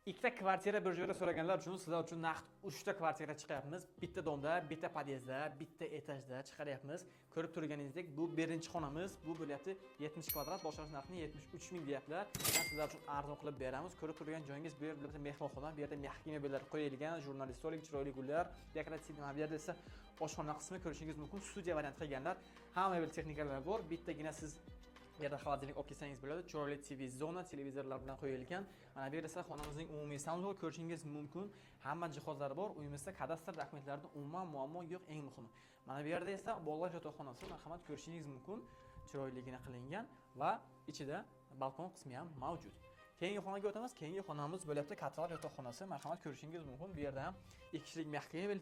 Ikkita kvartira bir joyda so'raganlar uchun sizlar uchun naqd 3 ta kvartira chiqyapmiz. Bitta domda, bitta podyezdda, bitta etajda chiqaryapmiz. Ko'rib turganingizdek, bu birinchi xonamiz. Bu bo'lyapti 70 kvadrat, boshlash narxini 73 ming deyaptilar. Sizlar uchun arzon qilib beramiz. Ko'rib turgan joyingiz bu yerda mehmonxona, bu yerda mehki mebellar qo'yilgan, jurnalist stolik, chiroyli gullar, dekorativ bu yerda esa oshxona qismi ko'rishingiz mumkin. Studiya variant qilganlar. Hamma mebel texnikalar bor. Bittagina siz bu yerda xolodilnik olib kelsangiz bo'ladi. Chiroyli TV zona, televizorlar bilan qo'yilgan. Mana bu yerda esa xonamizning umumiy saloni ko'rishingiz mumkin. Hamma jihozlar bor. Uyimizda kadastr dokumentlarida umuman muammo yo'q, eng muhimi. Mana bu yerda esa bolalar yotoqxonasi, marhamat ko'rishingiz mumkin. Chiroyligina qilingan va ichida balkon qismi ham mavjud. Keyingi xonaga o'tamiz. Keyingi xonamiz bo'lyapti kattalar yotoqxonasi. Marhamat ko'rishingiz mumkin. Bu yerda ham 2 kishilik mehki mebel,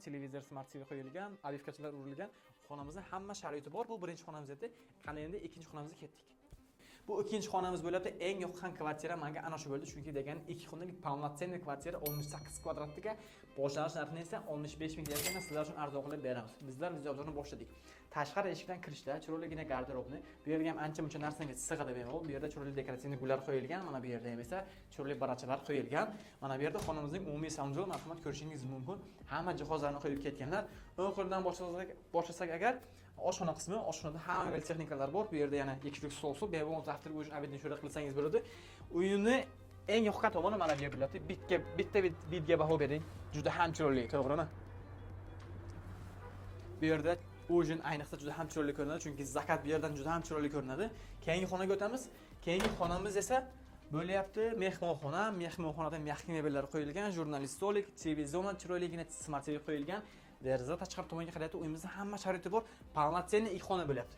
televizor, smart TV qo'yilgan, alifkachalar urilgan. Xonamizda hamma sharoiti bor. Bu birinchi xonamiz edi. Qani endi ikkinchi xonamizga ketdik. Bu ikkinchi xonamiz bo'lyapti. Eng yoqqan kvartira menga ana shu bo'ldi. Chunki degan 2 xonalik полноценный kvartira 18 kvadratga boshlanish narxini esa 65 ming deyapman. Sizlar uchun arzon qilib beramiz. Bizlar videoni boshladik. Tashqari eshikdan kirishda chiroyligina garderobni, bu yerga ham ancha-muncha narsaga sig'adi bemalol. Bu yerda chiroyli dekorativ gullar qo'yilgan. Mana bu yerda ham esa chiroyli barachalar qo'yilgan. Mana bu yerda xonamizning umumiy saloni, marhamat ko'rishingiz mumkin. Hamma jihozlarni qo'yib ketganlar. O'ng qo'ldan boshlasak agar oshxona qismi, oshxonada hamma mebel texnikalar bor. Bu yerda yana 2 kichik stol, bemalol taqdirga o'sha obedni shura qilsangiz bo'ladi. Uyni eng yoqqan tomoni mana bu yer bo'ladi. Bitga baho bering. Juda ham chiroyli, to'g'rimi? Bu yerda ujin ayniqsa juda ham chiroyli ko'rinadi, chunki zakat bu yerdan juda ham chiroyli ko'rinadi. Keyingi xonaga o'tamiz. Keyingi xonamiz esa bo'lyapti mehmonxona. Mehmonxonada mehki mebellar qo'yilgan, jurnalist stolik, TV zona, chiroyligina smart TV qo'yilgan. Deraza tashqari tomonga qarayapti. Uyimizda hamma sharoiti bor. Полноценный ikki xona bo'lyapti.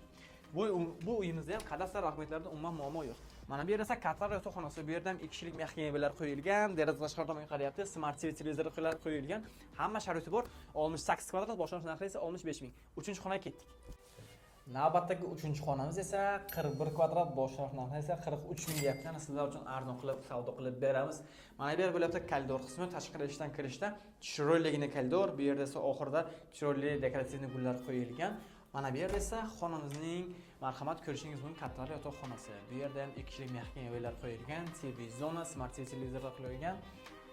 Bu uyimizda ham kadastr dokumentlarida umuman muammo yo'q. Mana bu yerda esa kattalar yotoqxonasi, bu yerda ham 2 kishilik mehki mebellar qo'yilgan, deraza tashqari tomonga qarayapti, smart TV televizorlar qo'yilgan. Hamma sharoiti bor. 68 kvadrat, boshlanish narxi esa 65 ming. 3-xonaga ketdik. Navbatdagi 3-xonamiz esa 41 kvadrat, boshlanish narxi esa 43 ming deyapti. Sizlar uchun arzon qilib savdo qilib beramiz. Mana bu yer bo'lyapti koridor qismi, tashqari eshikdan kirishda chiroyligina koridor, bu yerda esa oxirida chiroyli dekorativ gullar qo'yilgan. Mana bu yerda esa xonamizning marhamat ko'rishingiz mumkin kattalar yotoqxonasi. Bu yerda ham 2 kishilik mehki mebellar qo'yilgan, TV zona, smart TV televizorlar qo'yilgan,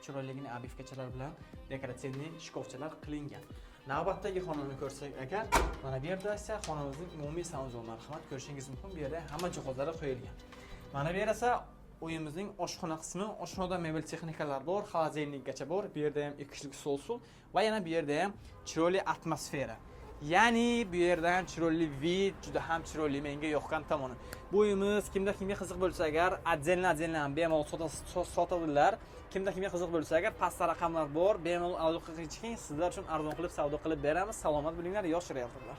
chiroyligina abifkachalar bilan dekorativ shkofchalar qilingan. Navbatdagi xonani ko'rsak agar, mana bu yerda esa xonamizning umumiy saloni, marhamat ko'rishingiz mumkin. Bu yerda hamma jihozlar qo'yilgan. Mana bu yer esa uyimizning oshxona qismi, oshxonada mebel texnikalar bor, xolodilnikgacha bor. Bu yerda ham 2 kishilik stol va yana bu yerda ham chiroyli atmosfera. Ya'ni bu yerda ham chiroyli vid, juda ham chiroyli, menga yoqqan tomoni. Bu uyimiz kimga qiziq bo'lsa agar, отдельно bemalol sotadilar. Kimga qiziq bo'lsa agar, pastda raqamlar bor, bemalol aloqa qiling, sizlar uchun arzon qilib savdo qilib beramiz. Salomat bo'linglar, yosh realtorlar.